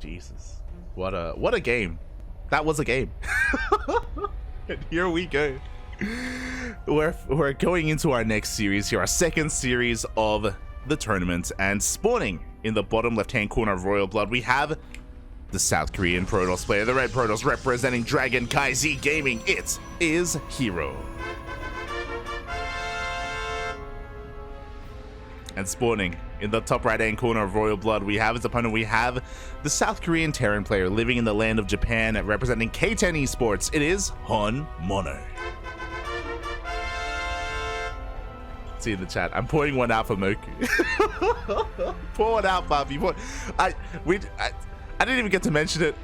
Jesus. What a game. That was a game. And here we go. We're going into our next series here, our second series of the tournament, and spawning in the bottom left-hand corner of Royal Blood, we have the South Korean Protoss player, the Red Protoss representing Dragon KZ Gaming. It is herO. And spawning in the top right-hand corner of Royal Blood, we have his opponent. We have the South Korean Terran player living in the land of Japan, representing K10 Esports. It is HonMonO. See in the chat, I'm pouring one out for Moku. Pour one out, Bobby. I didn't even get to mention it.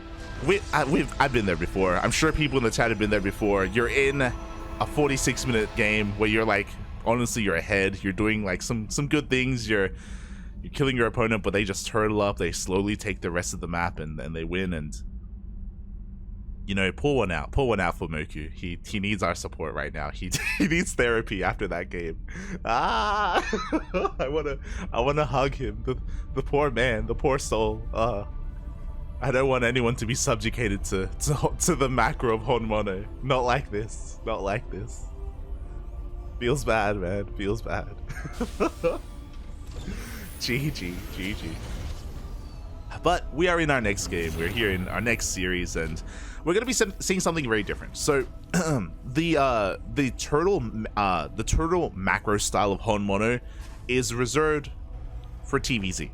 I've been there before. I'm sure people in the chat have been there before. You're in a 46-minute game where you're like, honestly, you're ahead. You're doing like some good things. You're killing your opponent, but they just turtle up. They slowly take the rest of the map and they win. And you know, pour one out for Moku. He needs our support right now. He needs therapy after that game. I wanna hug him. The poor man, the poor soul. I don't want anyone to be subjugated to the macro of HonMonO. Not like this. Not like this. Feels bad, man. Feels bad. GG. But we are in our next game. We're here in our next series, and we're gonna be seeing something very different. So, the turtle macro style of HonMonO is reserved for TVZ.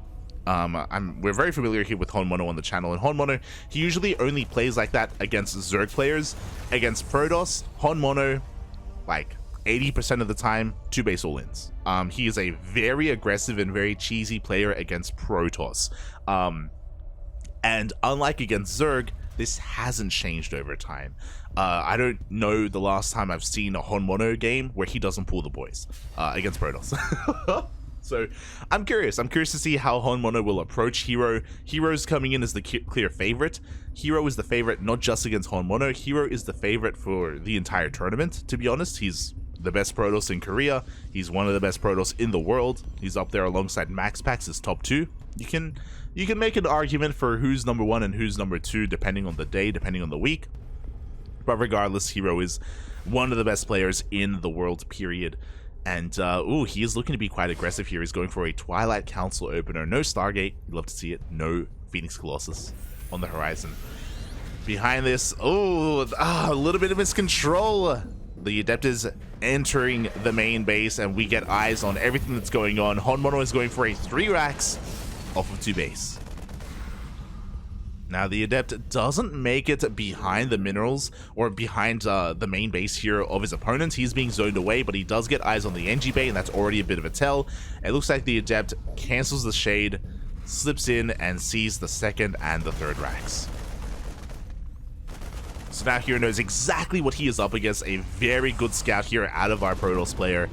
We're very familiar here with HonMonO on the channel, and HonMonO, he usually only plays like that against Zerg players. Against Protoss, HonMonO, like 80% of the time, 2 base all-ins. He is a very aggressive and very cheesy player against Protoss. And unlike against Zerg, this hasn't changed over time. I don't know the last time I've seen a HonMonO game where he doesn't pull the boys against Protoss. So I'm curious to see how HonMonO will approach herO. herO's coming in as the clear favorite. herO is the favorite not just against HonMonO. herO is the favorite for the entire tournament, to be honest. He's the best Protoss in Korea. He's one of the best Protoss in the world. He's up there alongside MaxPax as top 2. You can make an argument for who's number 1 and who's number 2 depending on the day, depending on the week. But regardless, herO is one of the best players in the world, period. And he is looking to be quite aggressive here. He's going for a Twilight Council opener. No Stargate, you'd love to see it. No Phoenix Colossus on the horizon. Behind this, a little bit of miscontrol. The Adept is entering the main base, and we get eyes on everything that's going on. HonMonO is going for a 3 racks off of 2 base. Now, the Adept doesn't make it behind the minerals or behind the main base here of his opponent. He's being zoned away, but he does get eyes on the NG Bay, and that's already a bit of a tell. It looks like the Adept cancels the shade, slips in, and sees the 2nd and the 3rd racks. So now herO knows exactly what he is up against. A very good scout here out of our Protoss player.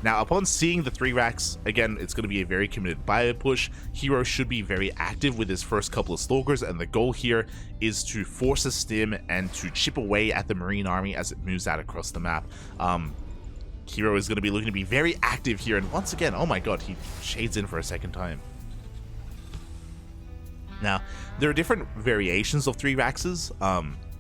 Now, upon seeing the 3 racks, again, it's going to be a very committed bio push. herO should be very active with his first couple of Stalkers, and the goal here is to force a stim and to chip away at the Marine Army as it moves out across the map. herO is going to be looking to be very active here, and once again, oh my god, he shades in for a 2nd time. Now, there are different variations of 3 racks.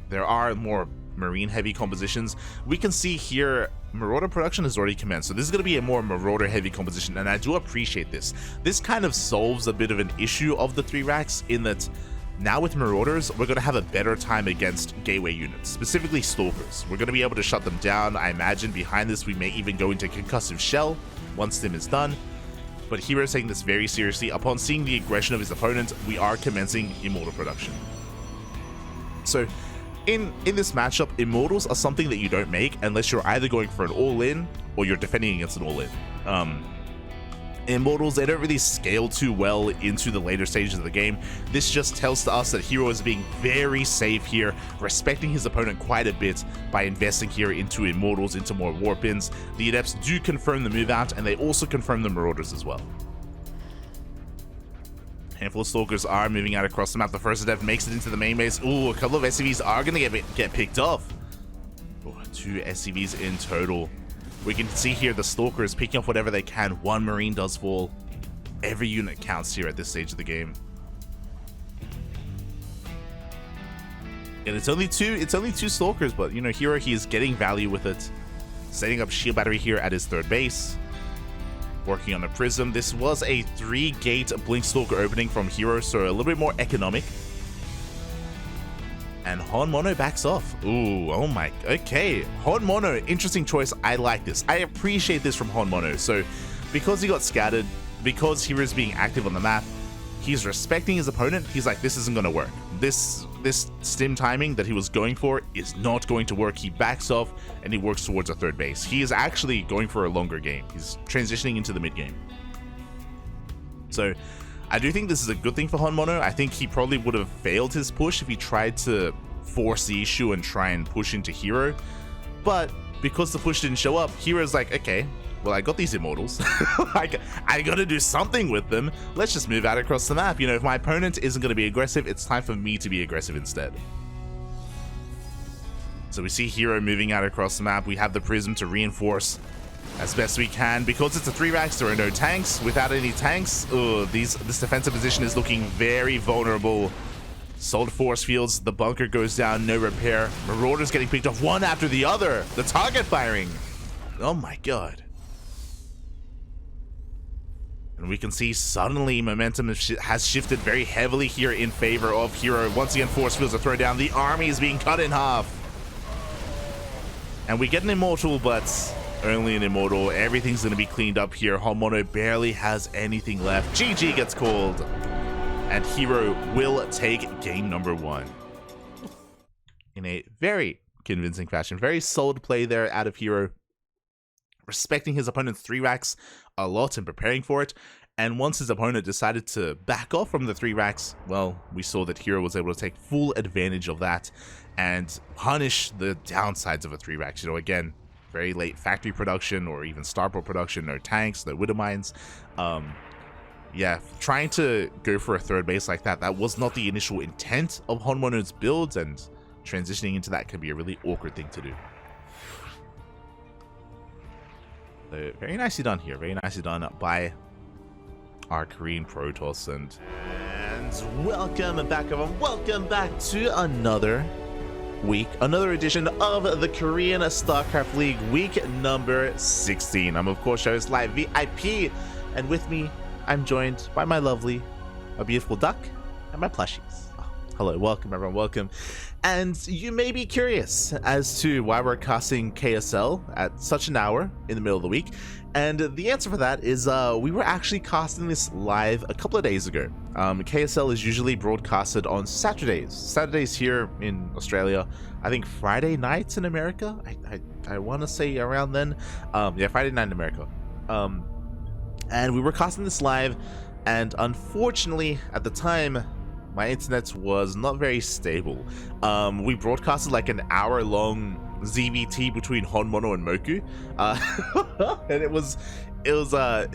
There are more Marine-heavy compositions. We can see here Marauder production has already commenced, so this is going to be a more Marauder-heavy composition, and I do appreciate this. This kind of solves a bit of an issue of the 3 racks in that now with Marauders, we're going to have a better time against gateway units, specifically Stalkers. We're going to be able to shut them down. I imagine behind this, we may even go into Concussive Shell once Stim is done. But herO is taking this very seriously. Upon seeing the aggression of his opponent, we are commencing Immortal production. So, in this matchup, Immortals are something that you don't make unless you're either going for an all-in or you're defending against an all-in. Immortals, they don't really scale too well into the later stages of the game. This just tells to us that herO is being very safe here, respecting his opponent quite a bit by investing here into Immortals, into more Warpins. The Adepts do confirm the move out, and they also confirm the Marauders as well. Handful of Stalkers are moving out across the map. The first Adept makes it into the main base. Ooh, a couple of SCVs are going to get picked off. Ooh, 2 SCVs in total. We can see here the Stalker is picking up whatever they can. 1 Marine does fall. Every unit counts here at this stage of the game. And it's only two Stalkers, but you know, herO, he is getting value with it. Setting up shield battery here at his third base. Working on a prism. This was a 3-gate Blink Stalker opening from herO, so a little bit more economic. And honMonO backs off. Ooh, oh my, okay. honMonO, interesting choice. I like this. I appreciate this from honMonO. So because he got scattered, because hero's being active on the map, he's respecting his opponent. He's like, this isn't gonna work. This stim timing that he was going for is not going to work. He backs off and he works towards a third base. He is actually going for a longer game. He's transitioning into the mid game. So I do think this is a good thing for honMonO. I think he probably would have failed his push if he tried to force the issue and try and push into herO. But because the push didn't show up, hero's like, okay, well, I got these immortals. I gotta do something with them. Let's just move out across the map. You know, if my opponent isn't gonna be aggressive, it's time for me to be aggressive instead. So we see herO moving out across the map. We have the prism to reinforce as best we can. Because it's a 3-racks, there are no tanks. Without any tanks, this defensive position is looking very vulnerable. Sold force fields, the bunker goes down, no repair. Marauders getting picked off one after the other. The target firing. Oh my god. And we can see suddenly momentum has shifted very heavily here in favor of herO. Once again, force fields are thrown down. The army is being cut in half. And we get an immortal, but only an immortal. Everything's going to be cleaned up here. honMonO barely has anything left. GG gets called. And herO will take game number 1. In a very convincing fashion. Very solid play there out of herO. Respecting his opponent's 3-racks a lot and preparing for it. And once his opponent decided to back off from the 3-racks, well, we saw that herO was able to take full advantage of that and punish the downsides of a 3-racks. You know, again, very late factory production or even starport production, no tanks, no widow mines. Yeah, trying to go for a third base like that was not the initial intent of honMonO's builds, and transitioning into that can be a really awkward thing to do. So very nicely done here. Very nicely done by our Korean Protoss. And welcome back, everyone. Welcome back to another week, another edition of the Korean StarCraft League, week number 16. I'm, of course, your host, Live VIP. And with me, I'm joined by my lovely, a beautiful duck, and my plushies. Oh, hello, welcome, everyone. Welcome. And you may be curious as to why we're casting KSL at such an hour in the middle of the week. And the answer for that is we were actually casting this live a couple of days ago. KSL is usually broadcasted on Saturdays. Saturdays here in Australia. I think Friday nights in America. I want to say around then. Yeah, Friday night in America. And we were casting this live. And unfortunately, at the time, my internet was not very stable. We broadcasted like an hour-long ZVT between honMonO and Moku, and it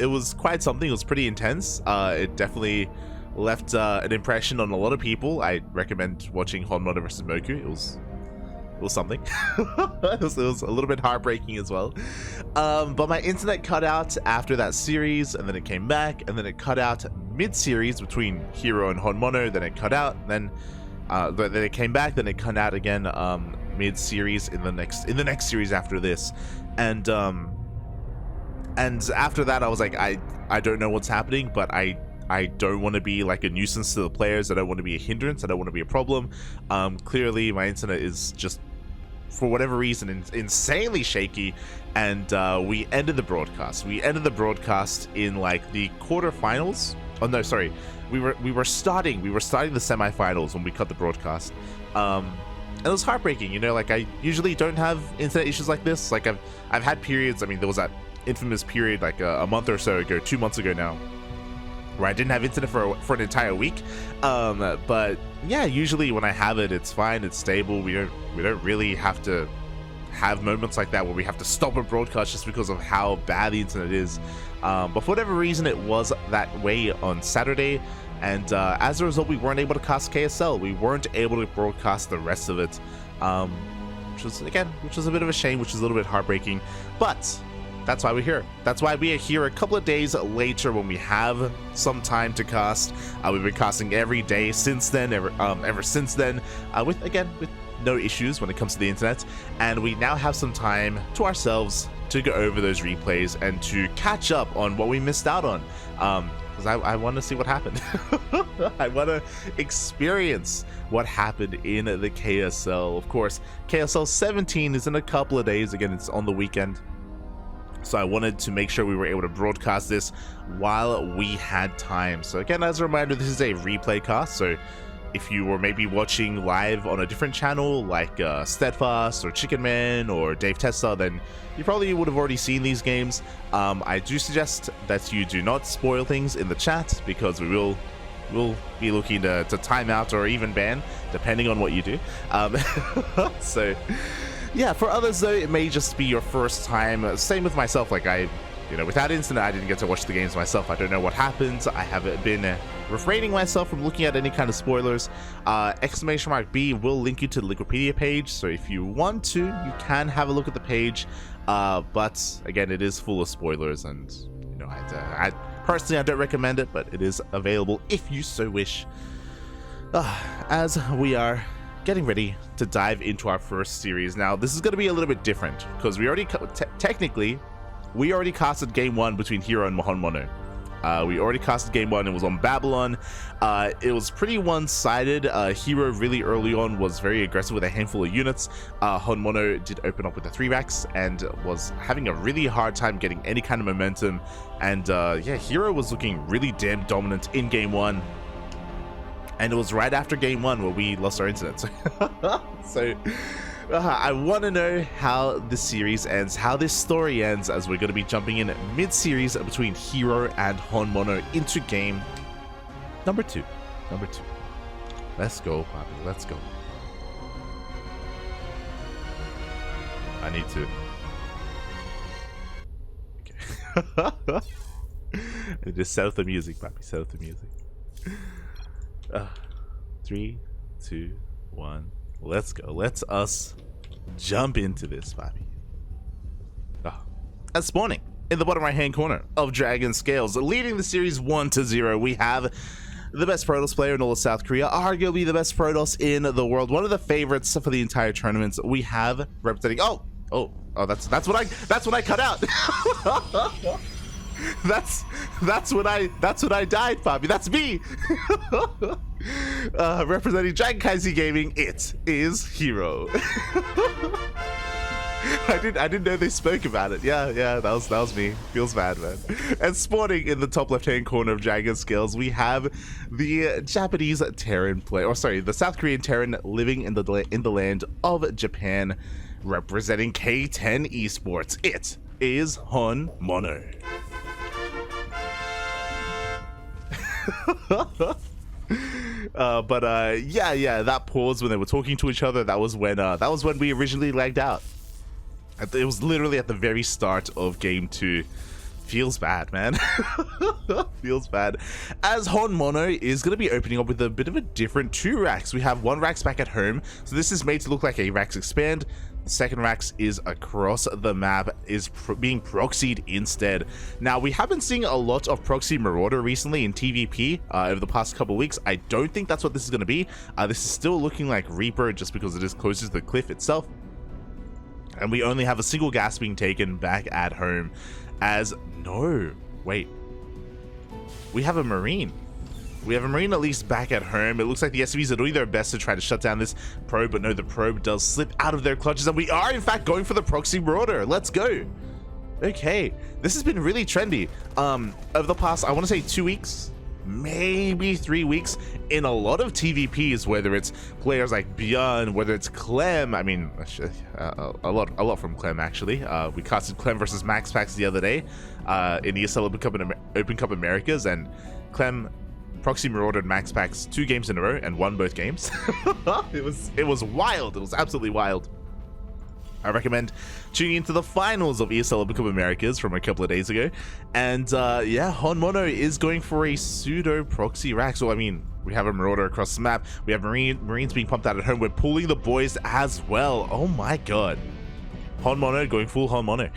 was quite something. It was pretty intense. It definitely left an impression on a lot of people. I recommend watching honMonO versus Moku. It was something. it was a little bit heartbreaking as well. But my internet cut out after that series, and then it came back, and then it cut out mid-series between herO and honMonO. Then it cut out, then it came back, then it cut out again mid-series in the next series after this. And after that, I was like, I don't know what's happening, but I don't want to be like a nuisance to the players. I don't want to be a hindrance. I don't want to be a problem. Clearly, my internet is just, for whatever reason, insanely shaky, and we ended the broadcast. We ended the broadcast in like the quarterfinals. Oh no, sorry. We were starting the semifinals when we cut the broadcast. And it was heartbreaking, you know. Like, I usually don't have internet issues like this. Like, I've had periods. I mean, there was that infamous period like a month or so ago, 2 months ago now, where I didn't have internet for an entire week. But yeah, usually when I have it, it's fine, it's stable. We don't really have to have moments like that where we have to stop a broadcast just because of how bad the internet is. But for whatever reason, it was that way on Saturday, and as a result, we weren't able to cast KSL. We weren't able to broadcast the rest of it, which was a bit of a shame, which is a little bit heartbreaking. But that's why we're here. That's why we are here a couple of days later when we have some time to cast. We've been casting every day since then, ever since then, with no issues when it comes to the internet, and we now have some time to ourselves to go over those replays and to catch up on what we missed out on, because I want to see what happened. I want to experience what happened in the KSL. Of course, KSL 17 is in a couple of days. Again, it's on the weekend, so I wanted to make sure we were able to broadcast this while we had time. So again, as a reminder, this is a replay cast, so if you were maybe watching live on a different channel like Steadfast or Chicken Man or Dave Testa, then you probably would have already seen these games. I do suggest that you do not spoil things in the chat, because we'll be looking to time out or even ban, depending on what you do. So yeah, for others though, it may just be your first time. Same with myself, like without internet, I didn't get to watch the games myself. I don't know what happened. I haven't been refraining myself from looking at any kind of spoilers. !B will link you to the Wikipedia page, so if you want to, you can have a look at the page. But again, it is full of spoilers, and I personally, I don't recommend it, but it is available if you so wish. As we are getting ready to dive into our first series. Now, this is going to be a little bit different, because we already technically we already casted game 1 between herO and honMonO. We already casted game 1. It was on Babylon. It was pretty one-sided. herO really early on was very aggressive with a handful of units. honMonO did open up with the 3-racks and was having a really hard time getting any kind of momentum. And yeah, herO was looking really damn dominant in game 1. And it was right after game 1 where we lost our internet. So I want to know how this series ends, how this story ends, as we're going to be jumping in mid-series between herO and honMonO into game number 2. Let's go, Poppy. Let's go. I need to. Okay. I need to set up the music, Poppy. Set up the music. 3, 2, 1. Let's go. Let's us jump into this, Poppy. As spawning in the bottom right hand corner of Dragon Scales, leading the series 1-0, we have the best Protoss player in all of South Korea, arguably the best Protoss in the world, one of the favorites for the entire tournament. We have representing. Oh, that's what I cut out. That's when I died, Poppy. That's me. Representing CranKy Gaming, it is herO. I didn't know they spoke about it. Yeah, that was me. Feels bad, man. And spawning in the top left-hand corner of Dragon Scales, we have the Japanese Terran player, or sorry, the South Korean Terran living in the land of Japan, representing K10 Esports. It is honMonO. Yeah, that pause when they were talking to each other, that was when we originally lagged out. It was literally at the very start of game 2. Feels bad, man. Feels bad. As honMonO is going to be opening up with a bit of a different 2 racks. We have 1 racks back at home, so this is made to look like a racks expand. The second racks is across the map, is being proxied instead. Now, we have been seeing a lot of proxy Marauder recently in TVP over the past couple of weeks. I don't think that's what this is going to be. This is still looking like Reaper just because it is closer to the cliff itself. And we only have a single gas being taken back at home. We have a Marine. We have a Marine at least back at home. It looks like the SCVs are doing their best to try to shut down this probe, but no, the probe does slip out of their clutches, and we are in fact going for the proxy Marauder. Let's go. Okay, this has been really trendy over the past, I want to say 2 weeks, maybe 3 weeks, in a lot of TVPs, whether it's players like Bjorn, whether it's Clem. I mean, a lot from Clem, actually. We casted Clem versus MaxPax the other day in ESL Open Cup Americas, and Clem proxy Marauder and MaxPax 2 games in a row and won both games. It was wild. It was absolutely wild. I recommend tuning into the finals of ESL Open Cup Americas from a couple of days ago. And yeah, honMonO is going for a pseudo proxy rack. So I mean, we have a Marauder across the map. We have Marines being pumped out at home. We're pulling the boys as well. Oh my god. honMonO going full honMonO.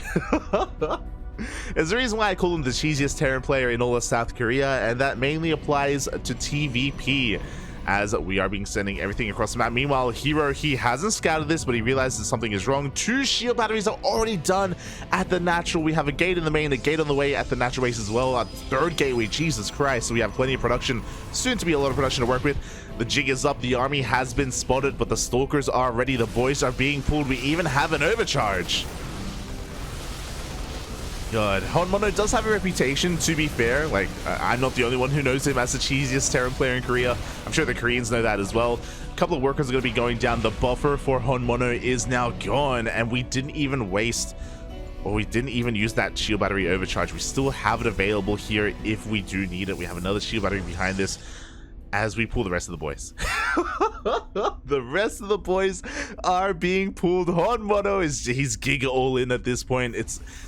There's a reason why I call him the cheesiest Terran player in all of South Korea, and that mainly applies to TVP. as we are being sending everything across the map. Meanwhile, herO, he hasn't scouted this, but he realizes something is wrong. 2 shield batteries are already done at the natural. We have a gate in the main, a gate on the way at the natural base as well. A 3rd gateway, Jesus Christ. So we have plenty of production, soon to be a lot of production to work with. The jig is up, the army has been spotted, but the stalkers are ready. The boys are being pulled. We even have an overcharge. God, honMonO does have a reputation, to be fair. Like, I'm not the only one who knows him as the cheesiest Terran player in Korea. I'm sure the Koreans know that as well. A couple of workers are going to be going down. The buffer for honMonO is now gone, and we didn't even waste, or we didn't even use that shield battery overcharge. We still have it available here if we do need it. We have another shield battery behind this as we pull the rest of the boys. The rest of the boys are being pulled. honMonO he's giga all in at this point.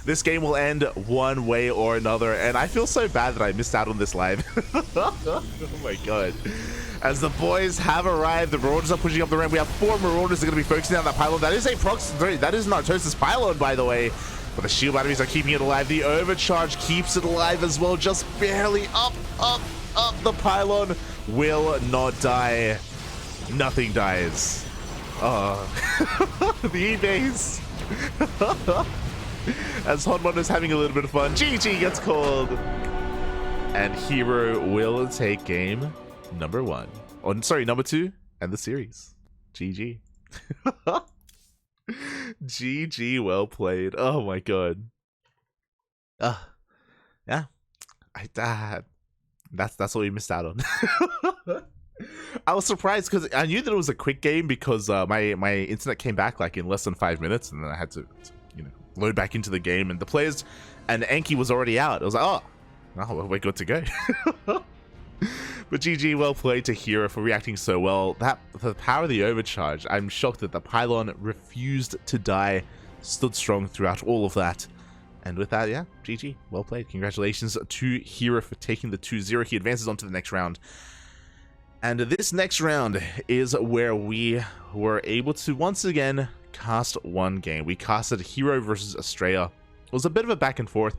This game will end one way or another, and I feel so bad that I missed out on this live. Oh my god. As the boys have arrived, the Marauders are pushing up the ramp. We have 4 Marauders that are going to be focusing on that pylon. That is a proxy. That is Nartosis pylon, by the way. But the shield batteries are keeping it alive. The overcharge keeps it alive as well, just barely up. The pylon will not die. Nothing dies. The E-base. As honMonO is having a little bit of fun, GG gets called. And herO will take game number 1. Oh, sorry, number 2 and the series. GG. GG, well played. Oh my god. Yeah. That's what we missed out on. I was surprised because I knew that it was a quick game because my internet came back like in less than 5 minutes, and then I had to load back into the game, and the players and Anki was already out. I was like, oh well, we're good to go. But GG, well played to herO for reacting so well. The power of the overcharge, I'm shocked that the pylon refused to die, stood strong throughout all of that. And with that, yeah, GG, well played. Congratulations to herO for taking the 2-0. He advances on to the next round. And this next round is where we were able to once again cast one game. We casted herO versus Australia. It was a bit of a back and forth.